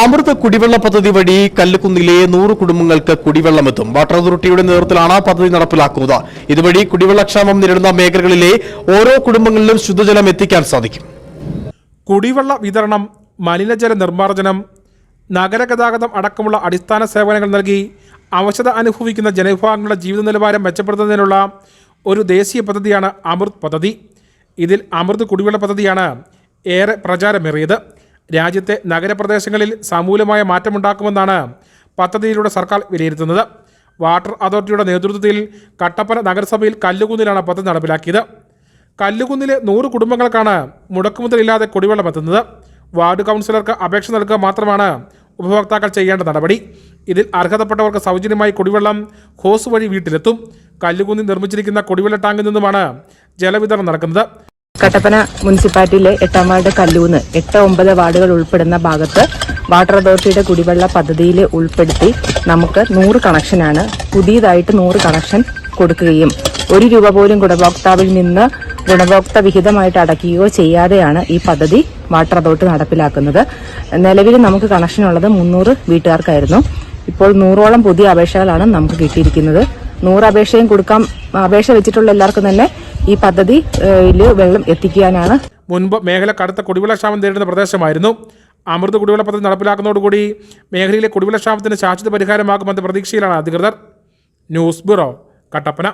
അമൃത് കുടിവെള്ള പദ്ധതി വഴി കല്ലുകുന്നിലെ 100 കുടുംബങ്ങൾക്ക് കുടിവെള്ളമെത്തും. വാട്ടർ അതോറിറ്റിയുടെ നേതൃത്വത്തിലാണ് പദ്ധതി നടപ്പിലാക്കുന്നത്. ഇതുവഴി കുടിവെള്ളക്ഷാമം നേരിടുന്ന മേഖലകളിലെ ഓരോ കുടുംബങ്ങളിലും ശുദ്ധജലം എത്തിക്കാൻ സാധിക്കും. കുടിവെള്ള വിതരണം, മലിനജല നിർമ്മാർജ്ജനം, നഗരഗതാഗതം അടക്കമുള്ള അടിസ്ഥാന സേവനങ്ങൾ നൽകി അവശത അനുഭവിക്കുന്ന ജനവിഭാഗങ്ങളുടെ ജീവിത നിലവാരം മെച്ചപ്പെടുത്തുന്നതിനുള്ള ഒരു ദേശീയ പദ്ധതിയാണ് അമൃത് പദ്ധതി. ഇതിൽ അമൃത് കുടിവെള്ള പദ്ധതിയാണ് ഏറെ പ്രചാരമേറിയത്. രാജ്യത്തെ നഗരപ്രദേശങ്ങളിൽ സമൂലമായ മാറ്റമുണ്ടാക്കുമെന്നാണ് പദ്ധതിയിലൂടെ സർക്കാർ വിലയിരുത്തുന്നത്. വാട്ടർ അതോറിറ്റിയുടെ നേതൃത്വത്തിൽ കട്ടപ്പന നഗരസഭയിൽ കല്ലുകുന്നിലാണ് പദ്ധതി നടപ്പിലാക്കിയത്. കല്ലുകുന്നിലെ 100 കുടുംബങ്ങൾക്കാണ് മുടക്കുമുതലില്ലാതെ കുടിവെള്ളം എത്തുന്നത്. വാർഡ് കൗൺസിലർക്ക് അപേക്ഷ നൽകുക മാത്രമാണ് ഉപഭോക്താക്കൾ ചെയ്യേണ്ട നടപടി. ഇതിൽ അർഹതപ്പെട്ടവർക്ക് സൗജന്യമായി കുടിവെള്ളം ഹോസ് വഴി വീട്ടിലെത്തും. കല്ലുകുന്നിൽ നിർമ്മിച്ചിരിക്കുന്ന കുടിവെള്ള ടാങ്കിൽ നിന്നുമാണ് ജലവിതരണം നടക്കുന്നത്. കട്ടപ്പന മുനിസിപ്പാലിറ്റിയിലെ 8-ാം വാർഡ് കല്ലൂന്ന് 8-9 വാർഡുകൾ ഉൾപ്പെടുന്ന ഭാഗത്ത് വാട്ടർ അതോറിറ്റിയുടെ കുടിവെള്ള പദ്ധതിയിൽ ഉൾപ്പെടുത്തി നമുക്ക് 100 കണക്ഷനാണ്. പുതിയതായിട്ട് 100 കണക്ഷൻ കൊടുക്കുകയും 1 രൂപ പോലും ഗുണഭോക്താവിൽ നിന്ന് ഗുണഭോക്ത വിഹിതമായിട്ട് അടയ്ക്കുകയോ ചെയ്യാതെയാണ് ഈ പദ്ധതി വാട്ടർ അതോറിറ്റി നടപ്പിലാക്കുന്നത്. നിലവിൽ നമുക്ക് കണക്ഷൻ ഉള്ളത് 300 വീട്ടുകാർക്കായിരുന്നു. ഇപ്പോൾ 100ഓളം പുതിയ അപേക്ഷകളാണ് നമുക്ക് കിട്ടിയിരിക്കുന്നത്. 100 അപേക്ഷയും കൊടുക്കാം. അപേക്ഷ വെച്ചിട്ടുള്ള എല്ലാവർക്കും തന്നെ ഈ പദ്ധതിയിൽ വെള്ളം എത്തിക്കാനാണ്. മുൻപ് മേഖല കടുത്ത കുടിവെള്ളക്ഷാമം നേരിടുന്ന പ്രദേശമായിരുന്നു. അമൃത് കുടിവെള്ള പദ്ധതി നടപ്പിലാക്കുന്നതോടുകൂടി മേഖലയിലെ കുടിവെള്ളക്ഷാമത്തിന് ശാശ്വത പരിഹാരമാകുമെന്ന പ്രതീക്ഷയിലാണ് അധികൃതർ. News bureau, Kattappana.